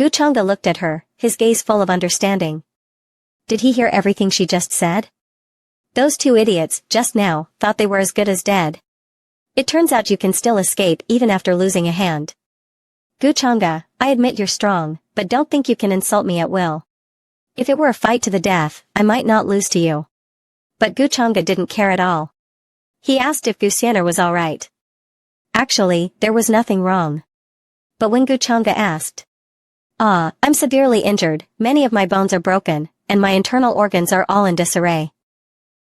Guchanga looked at her, his gaze full of understanding. Did he hear everything she just said? Those two idiots, just now, thought they were as good as dead. It turns out you can still escape even after losing a hand. Guchanga, I admit you're strong, but don't think you can insult me at will. If it were a fight to the death, I might not lose to you. But Guchanga didn't care at all. He asked if Gusianer was alright. Actually, there was nothing wrong. But when Guchanga asked, I'm severely injured, many of my bones are broken, and my internal organs are all in disarray.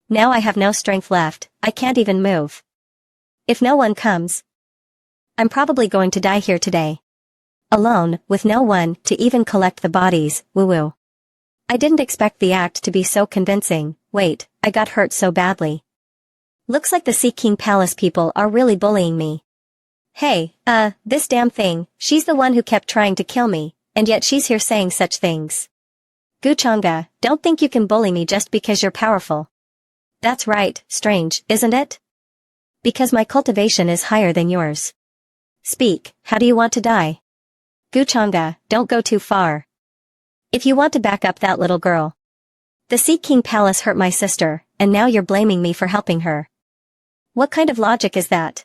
Now I have no strength left, I can't even move. If no one comes, I'm probably going to die here today. Alone, with no one to even collect the bodies, woo-woo. I didn't expect the act to be so convincing. Wait, I got hurt so badly. Looks like the Sea King Palace people are really bullying me. Hey, this damn thing, she's the one who kept trying to kill me, and yet she's here saying such things. Guchanga, don't think you can bully me just because you're powerful. That's right, strange, isn't it? Because my cultivation is higher than yours. Speak, how do you want to die? Guchanga, don't go too far. If you want to back up that little girl. The Sea King Palace hurt my sister, and now you're blaming me for helping her. What kind of logic is that?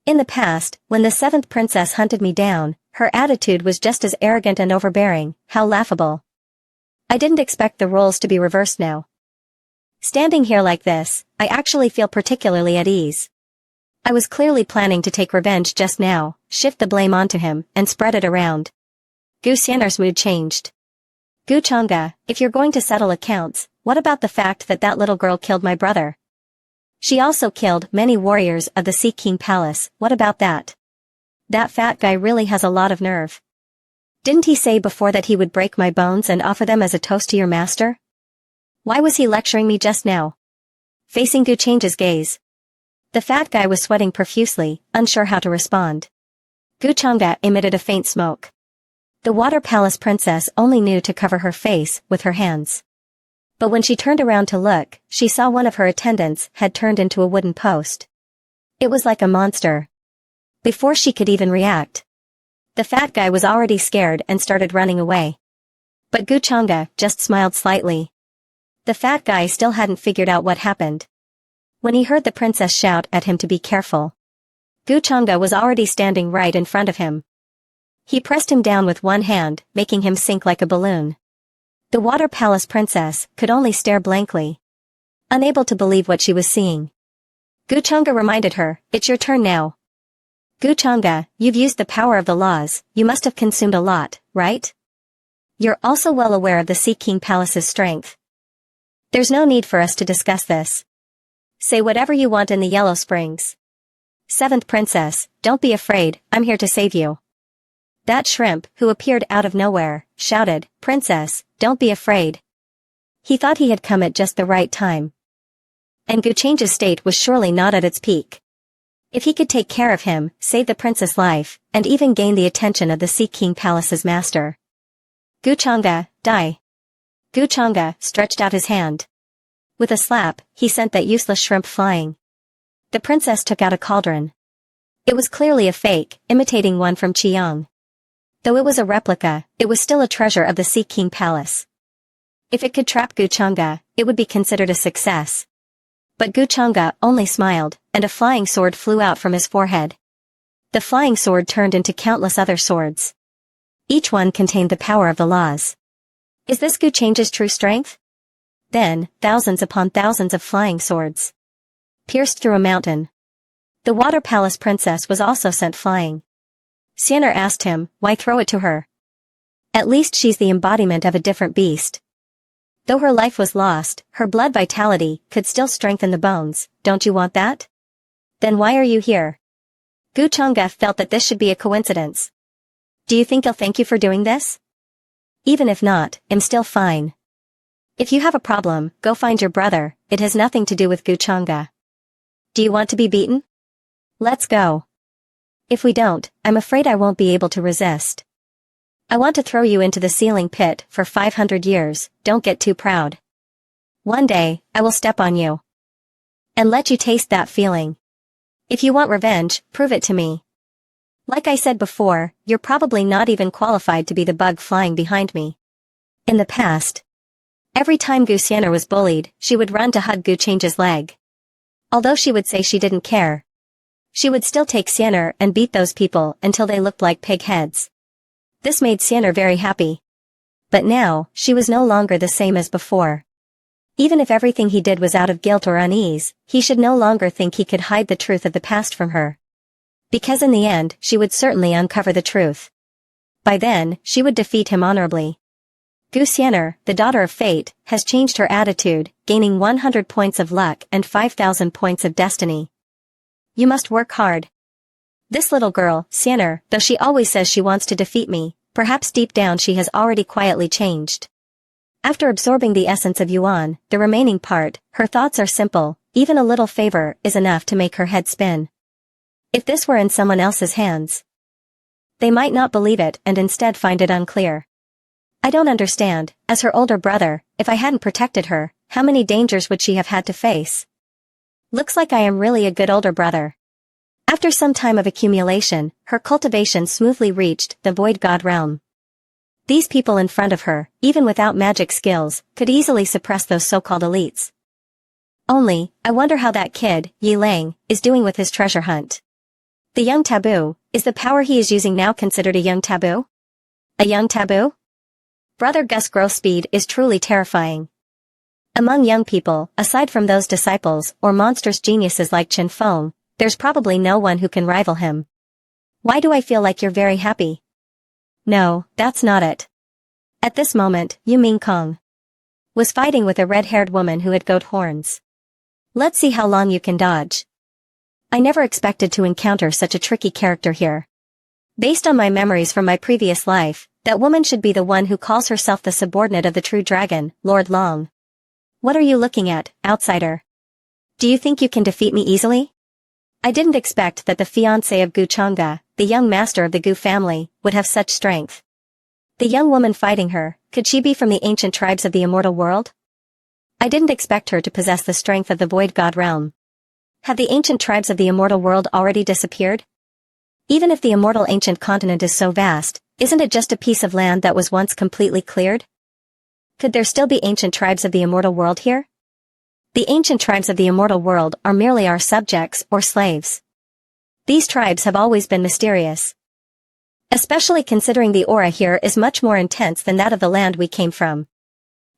In the past, when the 7th princess hunted me down, her attitude was just as arrogant and overbearing. How laughable. I didn't expect the roles to be reversed now. Standing here like this, I actually feel particularly at ease. I was clearly planning to take revenge just now, shift the blame onto him, and spread it around. Gusianer's mood changed. Guchanga, if you're going to settle accounts, what about the fact that that little girl killed my brother? She also killed many warriors of the Sea King Palace, what about that? That fat guy really has a lot of nerve. Didn't he say before that he would break my bones and offer them as a toast to your master? Why was he lecturing me just now? Facing Guchanga's gaze. The fat guy was sweating profusely, unsure how to respond. Guchanga emitted a faint smoke. The Water Palace princess only knew to cover her face with her hands. But when she turned around to look, she saw one of her attendants had turned into a wooden post. It was like a monster. Before she could even react, the fat guy was already scared and started running away. But Guchanga just smiled slightly. The fat guy still hadn't figured out what happened. When he heard the princess shout at him to be careful, Guchanga was already standing right in front of him. He pressed him down with one hand, making him sink like a balloon. The Water Palace princess could only stare blankly, unable to believe what she was seeing. Guchanga reminded her, it's your turn now. Guchanga, you've used the power of the laws, you must have consumed a lot, right? You're also well aware of the Sea King Palace's strength. There's no need for us to discuss this. Say whatever you want in the Yellow Springs. 7th princess, don't be afraid, I'm here to save you. That shrimp, who appeared out of nowhere, shouted, Princess, don't be afraid. He thought he had come at just the right time. And Guchanga's state was surely not at its peak. If he could take care of him, save the princess' life, and even gain the attention of the Sea King Palace's master. Guchanga, die. Guchanga stretched out his hand. With a slap, he sent that useless shrimp flying. The princess took out a cauldron. It was clearly a fake, imitating one from Qiyang. Though it was a replica, it was still a treasure of the Sea King Palace. If it could trap Guchanga, it would be considered a success. But Guchanga only smiled, and a flying sword flew out from his forehead. The flying sword turned into countless other swords. Each one contained the power of the laws. Is this Guchanga's true strength? Then, thousands upon thousands of flying swords pierced through a mountain. The Water Palace princess was also sent flying. Xianer asked him, why throw it to her? At least she's the embodiment of a different beast. Though her life was lost, her blood vitality could still strengthen the bones, don't you want that? Then why are you here? Guchanga felt that this should be a coincidence. Do you think he'll thank you for doing this? Even if not, I'm still fine. If you have a problem, go find your brother, it has nothing to do with Guchanga. Do you want to be beaten? Let's go. If we don't, I'm afraid I won't be able to resist. I want to throw you into the ceiling pit for 500 years, don't get too proud. One day, I will step on you. And let you taste that feeling. If you want revenge, prove it to me. Like I said before, you're probably not even qualified to be the bug flying behind me. In the past, every time Gu Xianer was bullied, she would run to hug Gu Chang's leg. Although she would say she didn't care, she would still take Xianer and beat those people until they looked like pig heads. This made Xianer very happy. But now, she was no longer the same as before. Even if everything he did was out of guilt or unease, he should no longer think he could hide the truth of the past from her. Because in the end, she would certainly uncover the truth. By then, she would defeat him honorably. Gu Xianer, the daughter of fate, has changed her attitude, gaining 100 points of luck and 5,000 points of destiny. You must work hard. This little girl, Xianer, though she always says she wants to defeat me, perhaps deep down she has already quietly changed. After absorbing the essence of Yuan, the remaining part, her thoughts are simple, even a little favor is enough to make her head spin. If this were in someone else's hands, they might not believe it and instead find it unclear. I don't understand, as her older brother, if I hadn't protected her, how many dangers would she have had to face? Looks like I am really a good older brother. After some time of accumulation, her cultivation smoothly reached the void god realm. These people in front of her, even without magic skills, could easily suppress those so-called elites. Only, I wonder how that kid, Yi Lang, is doing with his treasure hunt. The young taboo, is the power he is using now considered a young taboo? A young taboo? Brother Gus' growth speed is truly terrifying. Among young people, aside from those disciples or monstrous geniuses like Chen Feng, there's probably no one who can rival him. Why do I feel like you're very happy? No, that's not it. At this moment, Yu Mingkong was fighting with a red-haired woman who had goat horns. Let's see how long you can dodge. I never expected to encounter such a tricky character here. Based on my memories from my previous life, that woman should be the one who calls herself the subordinate of the true dragon, Lord Long. What are you looking at, outsider? Do you think you can defeat me easily? I didn't expect that the fiancé of Gu Chang'e, the young master of the Gu family, would have such strength. The young woman fighting her, could she be from the ancient tribes of the immortal world? I didn't expect her to possess the strength of the void god realm. Have the ancient tribes of the immortal world already disappeared? Even if the immortal ancient continent is so vast, isn't it just a piece of land that was once completely cleared? Could there still be ancient tribes of the immortal world here? The ancient tribes of the immortal world are merely our subjects or slaves. These tribes have always been mysterious. Especially considering the aura here is much more intense than that of the land we came from.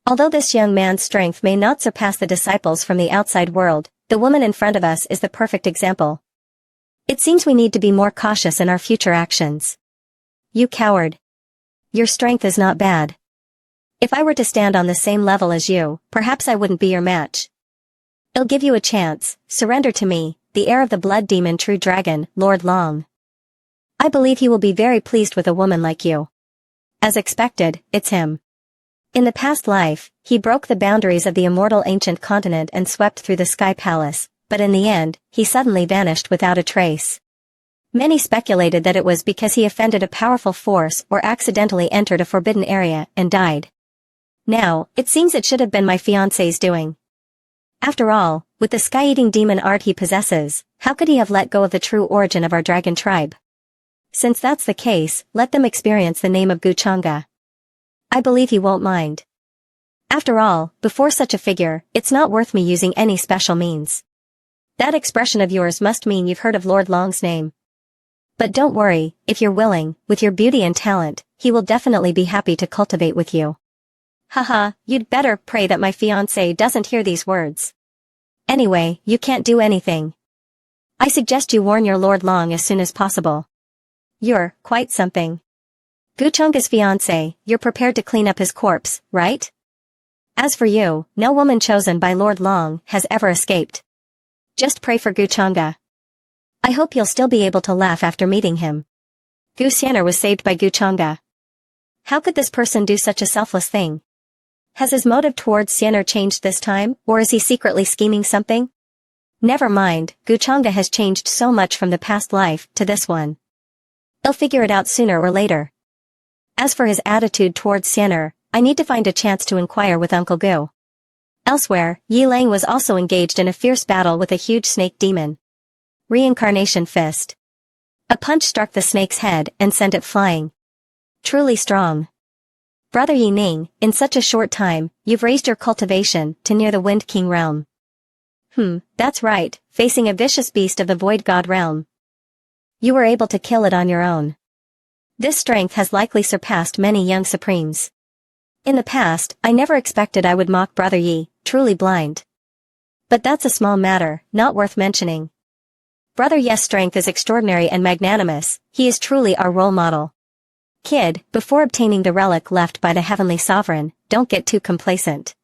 Although this young man's strength may not surpass the disciples from the outside world, the woman in front of us is the perfect example. It seems we need to be more cautious in our future actions. You coward. Your strength is not bad. If I were to stand on the same level as you, perhaps I wouldn't be your match. I'll give you a chance, surrender to me, the heir of the blood demon true dragon, Lord Long. I believe he will be very pleased with a woman like you. As expected, it's him. In the past life, he broke the boundaries of the immortal ancient continent and swept through the sky palace, but in the end, he suddenly vanished without a trace. Many speculated that it was because he offended a powerful force or accidentally entered a forbidden area and died. Now, it seems it should have been my fiancé's doing. After all, with the sky-eating demon art he possesses, how could he have let go of the true origin of our dragon tribe? Since that's the case, let them experience the name of Gu Chang'e. I believe he won't mind. After all, before such a figure, it's not worth me using any special means. That expression of yours must mean you've heard of Lord Long's name. But don't worry, if you're willing, with your beauty and talent, he will definitely be happy to cultivate with you. Haha, you'd better pray that my fiancé doesn't hear these words. Anyway, you can't do anything. I suggest you warn your Lord Long as soon as possible. You're quite something. Gu Chang'e's fiancé, you're prepared to clean up his corpse, right? As for you, no woman chosen by Lord Long has ever escaped. Just pray for Gu Chang'e. I hope you'll still be able to laugh after meeting him. Gu Xianer was saved by Gu Chang'e. How could this person do such a selfless thing? Has his motive towards Xianer changed this time, or is he secretly scheming something? Never mind, Gu Chang'e has changed so much from the past life to this one. He'll figure it out sooner or later. As for his attitude towards Xianer, I need to find a chance to inquire with Uncle Gu. Elsewhere, Yi Lang was also engaged in a fierce battle with a huge snake demon. Reincarnation fist. A punch struck the snake's head and sent it flying. Truly strong. Brother Yi Ning, in such a short time, you've raised your cultivation to near the Wind King realm. That's right, facing a vicious beast of the Void God realm. You were able to kill it on your own. This strength has likely surpassed many young supremes. In the past, I never expected I would mock Brother Yi, truly blind. But that's a small matter, not worth mentioning. Brother Yi's strength is extraordinary and magnanimous, he is truly our role model. Kid, before obtaining the relic left by the Heavenly Sovereign, don't get too complacent.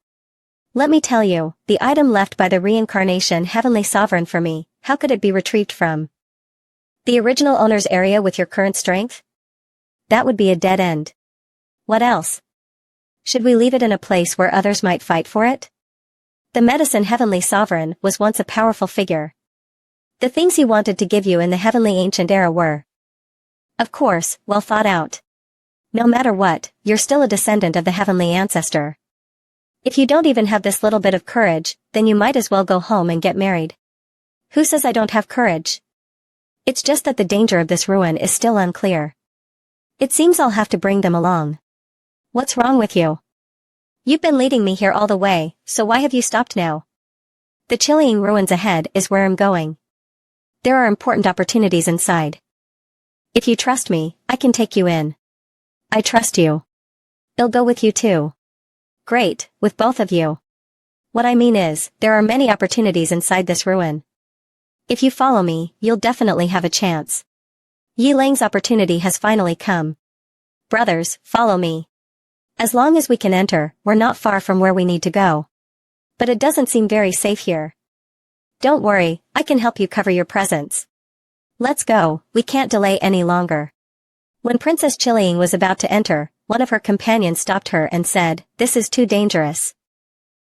Let me tell you, the item left by the reincarnation Heavenly Sovereign for me, how could it be retrieved from the original owner's area with your current strength? That would be a dead end. What else? Should we leave it in a place where others might fight for it? The medicine Heavenly Sovereign was once a powerful figure. The things he wanted to give you in the heavenly ancient era were, of course, well thought out. No matter what, you're still a descendant of the heavenly ancestor. If you don't even have this little bit of courage, then you might as well go home and get married. Who says I don't have courage? It's just that the danger of this ruin is still unclear. It seems I'll have to bring them along. What's wrong with you? You've been leading me here all the way, so why have you stopped now? The chilling ruins ahead is where I'm going. There are important opportunities inside. If you trust me, I can take you in. I trust you. I'll go with you too. Great, with both of you. What I mean is, there are many opportunities inside this ruin. If you follow me, you'll definitely have a chance. Yi Lang's opportunity has finally come. Brothers, follow me. As long as we can enter, we're not far from where we need to go. But it doesn't seem very safe here. Don't worry, I can help you cover your presence. Let's go, we can't delay any longer. When Princess Chiling was about to enter, one of her companions stopped her and said, "This is too dangerous."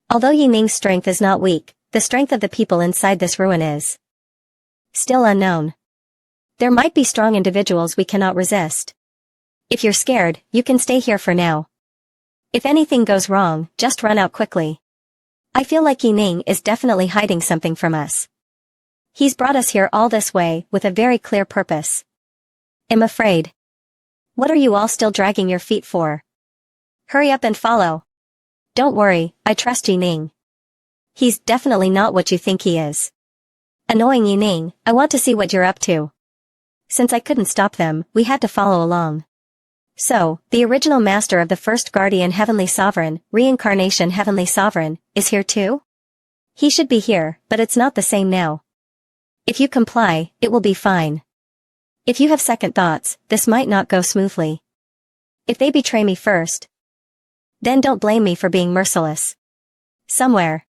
Although Yi Ning's strength is not weak, the strength of the people inside this ruin is still unknown. There might be strong individuals we cannot resist. If you're scared, you can stay here for now. If anything goes wrong, just run out quickly. I feel like Yi Ning is definitely hiding something from us. He's brought us here all this way with a very clear purpose. I'm afraid. What are you all still dragging your feet for? Hurry up and follow. Don't worry, I trust Yi Ning. He's definitely not what you think he is. Annoying Yi Ning, I want to see what you're up to. Since I couldn't stop them, we had to follow along. So, the original master of the first guardian Heavenly Sovereign, reincarnation Heavenly Sovereign, is here too? He should be here, but it's not the same now. If you comply, it will be fine. If you have second thoughts, this might not go smoothly. If they betray me first, then don't blame me for being merciless. Somewhere,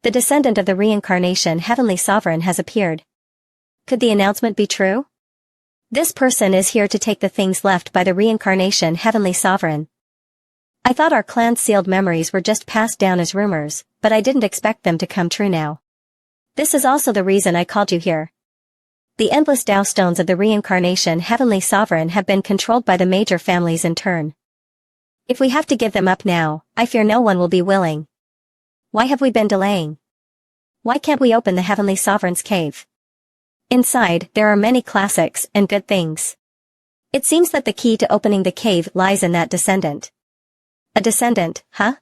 the descendant of the reincarnation Heavenly Sovereign has appeared. Could the announcement be true? This person is here to take the things left by the reincarnation Heavenly Sovereign. I thought our clan's sealed memories were just passed down as rumors, but I didn't expect them to come true now. This is also the reason I called you here. The endless Tao stones of the reincarnation Heavenly Sovereign have been controlled by the major families in turn. If we have to give them up now, I fear no one will be willing. Why have we been delaying? Why can't we open the Heavenly Sovereign's cave? Inside, there are many classics and good things. It seems that the key to opening the cave lies in that descendant. A descendant, huh?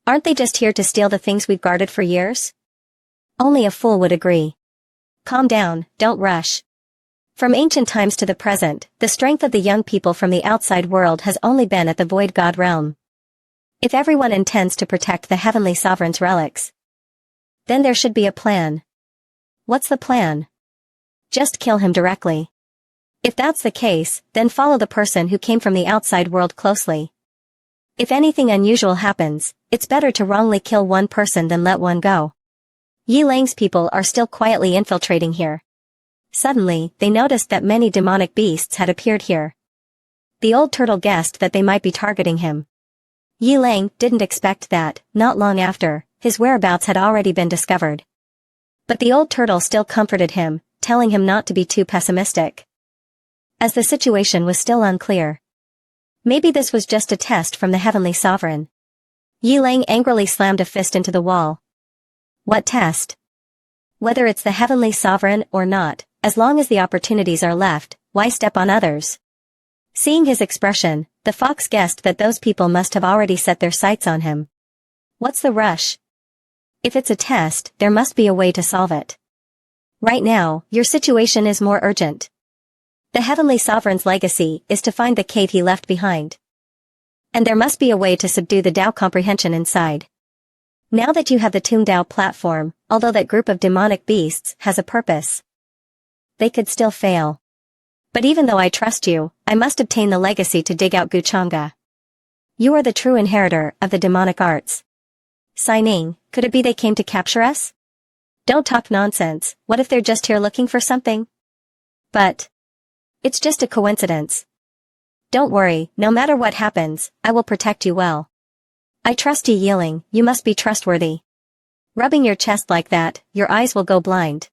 Aren't they just here to steal the things we've guarded for years? Only a fool would agree. Calm down, don't rush. From ancient times to the present, the strength of the young people from the outside world has only been at the Void God realm. If everyone intends to protect the Heavenly Sovereign's relics, then there should be a plan. What's the plan? Just kill him directly. If that's the case, then follow the person who came from the outside world closely. If anything unusual happens, it's better to wrongly kill one person than let one go. Yi Lang's people are still quietly infiltrating here. Suddenly, they noticed that many demonic beasts had appeared here. The old turtle guessed that they might be targeting him. Yi Lang didn't expect that, not long after, his whereabouts had already been discovered. But the old turtle still comforted him, telling him not to be too pessimistic. As the situation was still unclear. Maybe this was just a test from the Heavenly Sovereign. Yi Lang angrily slammed a fist into the wall. What test? Whether it's the Heavenly Sovereign or not, as long as the opportunities are left, why step on others? Seeing his expression, the fox guessed that those people must have already set their sights on him. What's the rush? If it's a test, there must be a way to solve it. Right now, your situation is more urgent. The Heavenly Sovereign's legacy is to find the cave he left behind. And there must be a way to subdue the Tao comprehension inside. Now that you have the Tomb Tao platform, although that group of demonic beasts has a purpose, they could still fail. But even though I trust you, I must obtain the legacy to dig out Guchanga. You are the true inheritor of the demonic arts. Signing, could it be they came to capture us? Don't talk nonsense, what if they're just here looking for something? But it's just a coincidence. Don't worry, no matter what happens, I will protect you well. I trust you, Yiling, you must be trustworthy. Rubbing your chest like that, your eyes will go blind.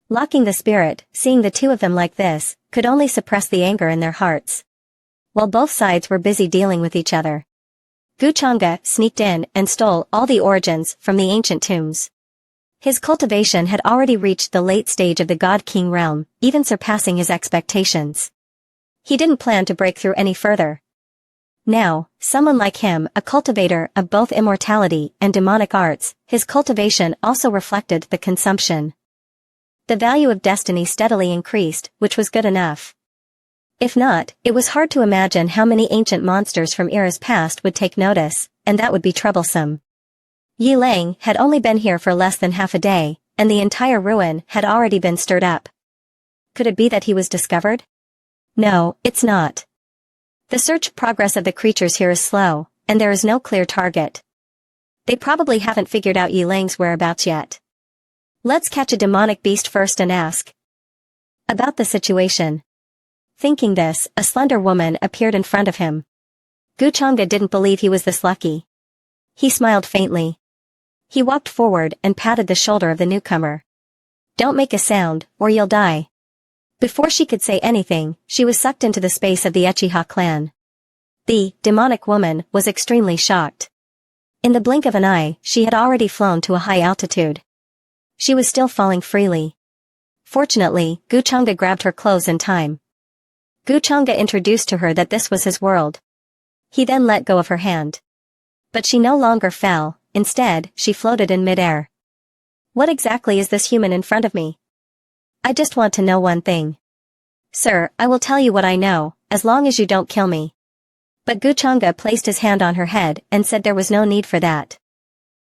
Locking the spirit, seeing the two of them like this, could only suppress the anger in their hearts. While both sides were busy dealing with each other, Guchanga sneaked in and stole all the origins from the ancient tombs. His cultivation had already reached the late stage of the God-King realm, even surpassing his expectations. He didn't plan to break through any further. Now, someone like him, a cultivator of both immortality and demonic arts, his cultivation also reflected the consumption. The value of destiny steadily increased, which was good enough. If not, it was hard to imagine how many ancient monsters from eras past would take notice, and that would be troublesome. Yiling had only been here for less than half a day, and the entire ruin had already been stirred up. Could it be that he was discovered? No, it's not. The search progress of the creatures here is slow, and there is no clear target. They probably haven't figured out Yiling's whereabouts yet. Let's catch a demonic beast first and ask about the situation. Thinking this, a slender woman appeared in front of him. Guchanga didn't believe he was this lucky. He smiled faintly. He walked forward and patted the shoulder of the newcomer. Don't make a sound, or you'll die. Before she could say anything, she was sucked into the space of the Uchiha clan. The demonic woman was extremely shocked. In the blink of an eye, she had already flown to a high altitude. She was still falling freely. Fortunately, Guchanga grabbed her clothes in time. Guchanga introduced to her that this was his world. He then let go of her hand. But she no longer fell, instead, she floated in midair. What exactly is this human in front of me? I just want to know one thing. Sir, I will tell you what I know, as long as you don't kill me. But Guchanga placed his hand on her head and said there was no need for that.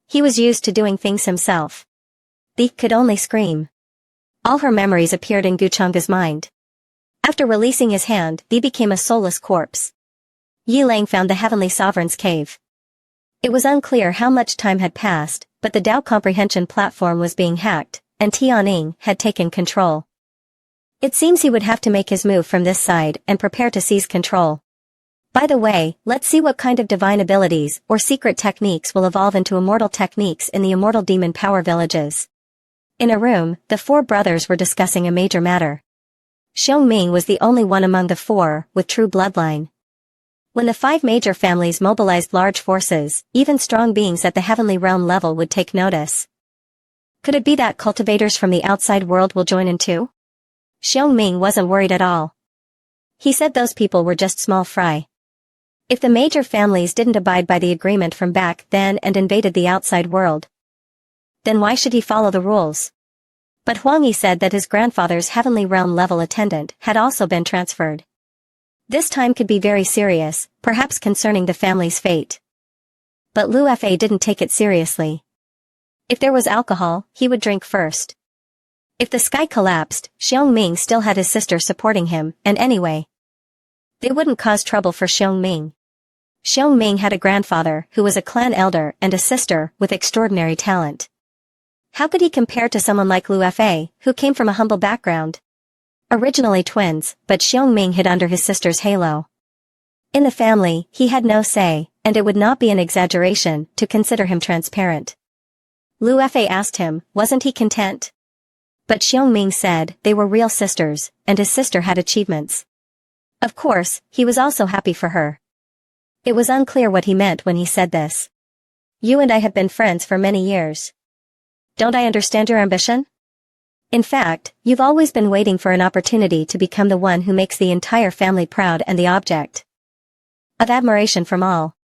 He was used to doing things himself. They could only scream. All her memories appeared in Guchanga's mind. After releasing his hand, They became a soulless corpse. Yiling found the Heavenly Sovereign's cave. It was unclear how much time had passed, but the Tao comprehension platform was being hacked, and Tianning had taken control. It seems he would have to make his move from this side and prepare to seize control. By the way, let's see what kind of divine abilities or secret techniques will evolve into immortal techniques in the immortal demon power villages. In a room, the four brothers were discussing a major matter. Xiongming was the only one among the four with true bloodline. When the five major families mobilized large forces, even strong beings at the heavenly realm level would take notice. Could it be that cultivators from the outside world will join in too? Xiongming wasn't worried at all. He said those people were just small fry. If the major families didn't abide by the agreement from back then and invaded the outside world, then why should he follow the rules? But Huangyi said that his grandfather's heavenly realm level attendant had also been transferred. This time could be very serious, perhaps concerning the family's fate. But Lu Fa didn't take it seriously. If there was alcohol, he would drink first. If the sky collapsed, Xiongming still had his sister supporting him, and anyway, they wouldn't cause trouble for Xiongming. Xiongming had a grandfather who was a clan elder and a sister with extraordinary talent. How could he compare to someone like Lu Fa, who came from a humble background? Originally twins, but Xiongming hid under his sister's halo. In the family, he had no say, and it would not be an exaggeration to consider him transparent. Lu Fa asked him, wasn't he content? But Xiongming said they were real sisters, and his sister had achievements. Of course, he was also happy for her. It was unclear what he meant when he said this. You and I have been friends for many years. Don't I understand your ambition? In fact, you've always been waiting for an opportunity to become the one who makes the entire family proud and the object of admiration from all.